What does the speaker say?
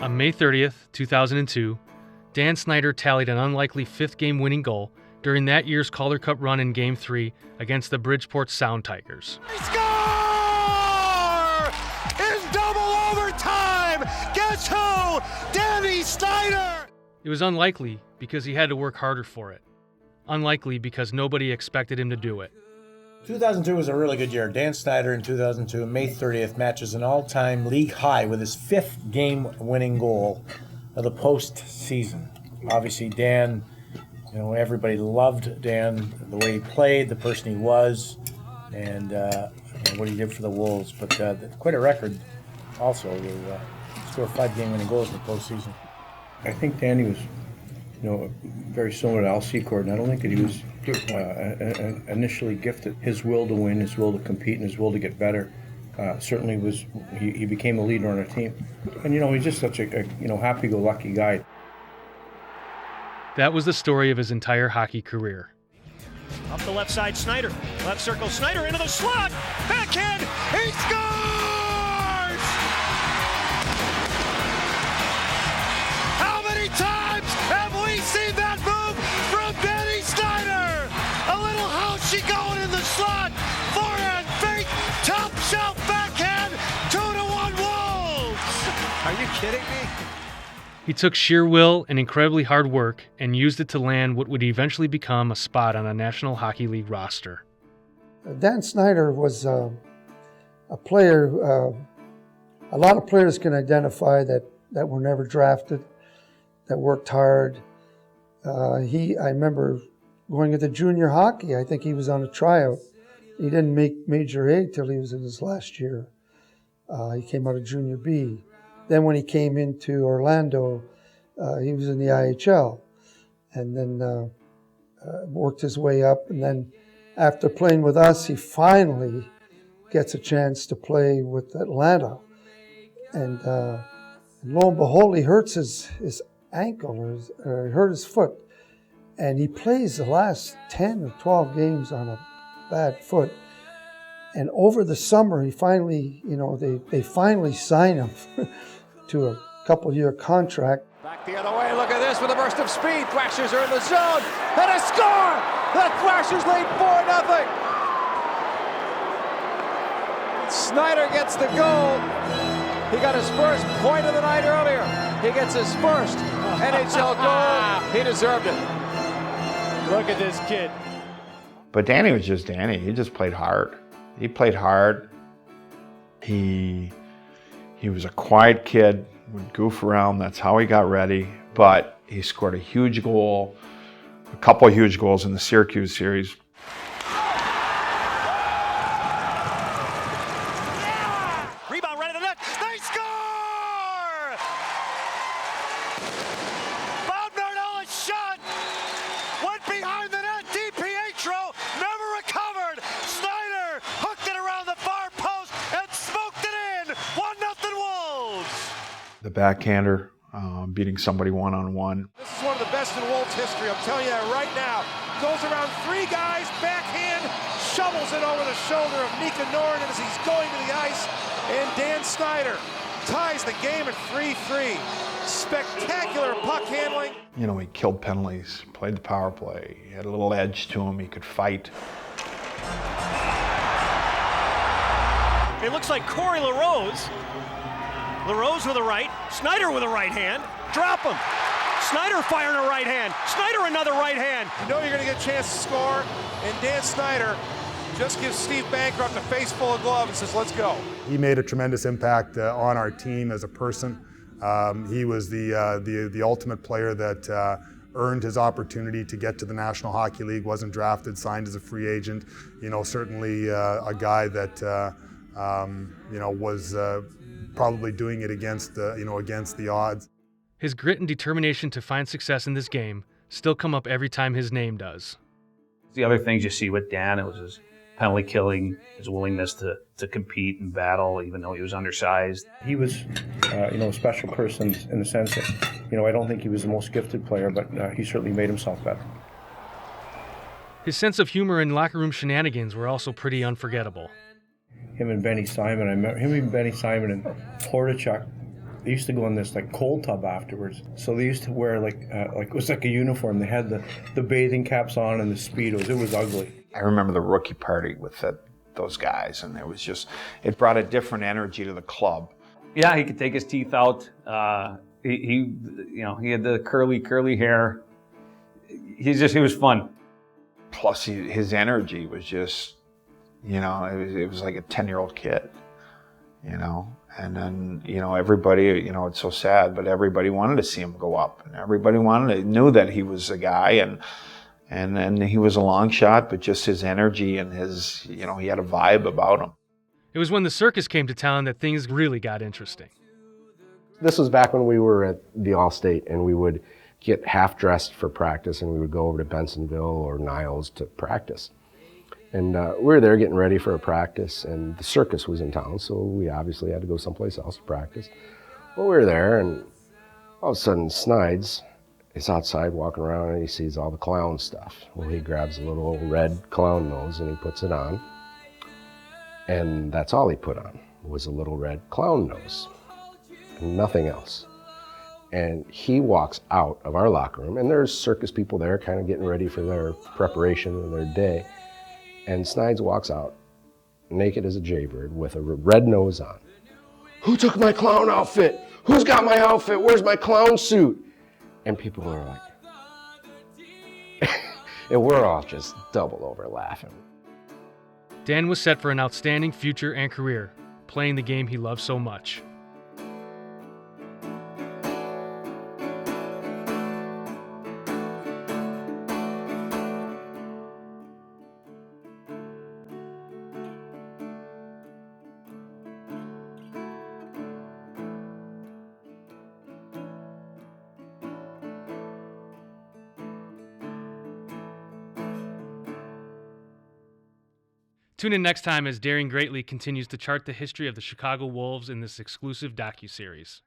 On May 30th, 2002, Dan Snyder tallied an unlikely fifth-game winning goal during that year's Calder Cup run in Game 3 against the Bridgeport Sound Tigers. They score! In double overtime! Guess who? Dan Snyder! It was unlikely because he had to work harder for it. Unlikely because nobody expected him to do it. 2002 was a really good year. Dan Snyder in 2002, May 30th, matches an all-time league high with his fifth game-winning goal of the postseason. Obviously, Dan, everybody loved Dan, the way he played, the person he was, and what he did for the Wolves. But quite a record also to score 5 game-winning goals in the postseason. I think Danny was, very similar to Al Secord, and I don't think that he was initially gifted. His will to win, his will to compete, and his will to get better certainly was. He became a leader on our team, and he's just such a happy-go-lucky guy. That was the story of his entire hockey career. Up the left side, Snyder. Left circle, Snyder into the slot. Backhand, he scores! How many times have we seen that move from Danny Snyder? A little housey going in the slot. Forehand, fake, top shelf, backhand, 2-1 Wolves. Are you kidding me? He took sheer will and incredibly hard work and used it to land what would eventually become a spot on a National Hockey League roster. Dan Snyder was a player, a lot of players can identify that were never drafted, that worked hard. I remember going into junior hockey, I think he was on a tryout. He didn't make Major A till he was in his last year. He came out of Junior B. Then when he came into Orlando, he was in the IHL, and then worked his way up. And then after playing with us, he finally gets a chance to play with Atlanta. And lo and behold, he hurts his ankle or hurt his foot. And he plays the last 10 or 12 games on a bad foot. And over the summer, he finally, they finally sign him to a couple-year contract. Back the other way, look at this with a burst of speed. Thrashers are in the zone, and a score! The Thrashers lead 4-0. Snyder gets the goal. He got his first point of the night earlier. He gets his first NHL goal. He deserved it. Look at this kid. But Danny was just Danny. He just played hard. He played hard. He was a quiet kid, would goof around. That's how he got ready. But he scored a huge goal, a couple of huge goals in the Syracuse series. Rebound right at the net. They score! Bob Nardella's shot went behind the net. DiPietro never recovered. Snyder hooked it around the far post and smoked it in. 1-0 Wolves. The backhander, beating somebody one-on-one. This is one of the best in Wolves history. I'm telling you that right now. Goes around 3 guys, backhand, shovels it over the shoulder of Mika Norin as he's going to the ice. And Dan Snyder ties the game at 3-3. Spectacular puck handling. He killed penalties, played the power play. He had a little edge to him. He could fight. It looks like Corey LaRose. LaRose with a right, Snyder with a right hand. Drop him. Snyder firing a right hand. Snyder another right hand. You know you're going to get a chance to score, and Dan Snyder just gives Steve Bancroft a face full of gloves and says, let's go. He made a tremendous impact on our team as a person. He was the ultimate player that earned his opportunity to get to the National Hockey League, wasn't drafted, signed as a free agent. Certainly a guy that was probably doing it against the odds. His grit and determination to find success in this game still come up every time his name does. The other things you see with Dan, it was his penalty killing, his willingness to compete and battle, even though he was undersized. He was, a special person in the sense that, I don't think he was the most gifted player, but he certainly made himself better. His sense of humor and locker room shenanigans were also pretty unforgettable. Him and Benny Simon, I remember him and Benny Simon and Hordichuk they used to go in this like cold tub afterwards. So they used to wear like it was like a uniform. They had the bathing caps on and the Speedos. It was ugly. I remember the rookie party with those guys, and it brought a different energy to the club. Yeah, he could take his teeth out. He had the curly hair. He was fun. Plus, his energy was just, it was like a 10-year-old kid, And then, everybody, it's so sad, but everybody wanted to see him go up, and everybody knew that he was a guy, and then he was a long shot, but just his energy and his, he had a vibe about him. It was when the circus came to town that things really got interesting. This was back when we were at the All-State, and we would get half-dressed for practice, and we would go over to Bensonville or Niles to practice. And we were there getting ready for a practice, and the circus was in town, so we obviously had to go someplace else to practice. Well, we were there, and all of a sudden, Snydes is outside walking around, and he sees all the clown stuff. Well, he grabs a little red clown nose, and he puts it on. And that's all he put on, was a little red clown nose, and nothing else. And he walks out of our locker room, and there's circus people there kind of getting ready for their preparation of their day. And Snydes walks out, naked as a jaybird, with a red nose on. Who took my clown outfit? Who's got my outfit? Where's my clown suit? And people are like, and we're all just double over laughing. Dan was set for an outstanding future and career, playing the game he loved so much. Tune in next time as Daring Greatly continues to chart the history of the Chicago Wolves in this exclusive docu-series.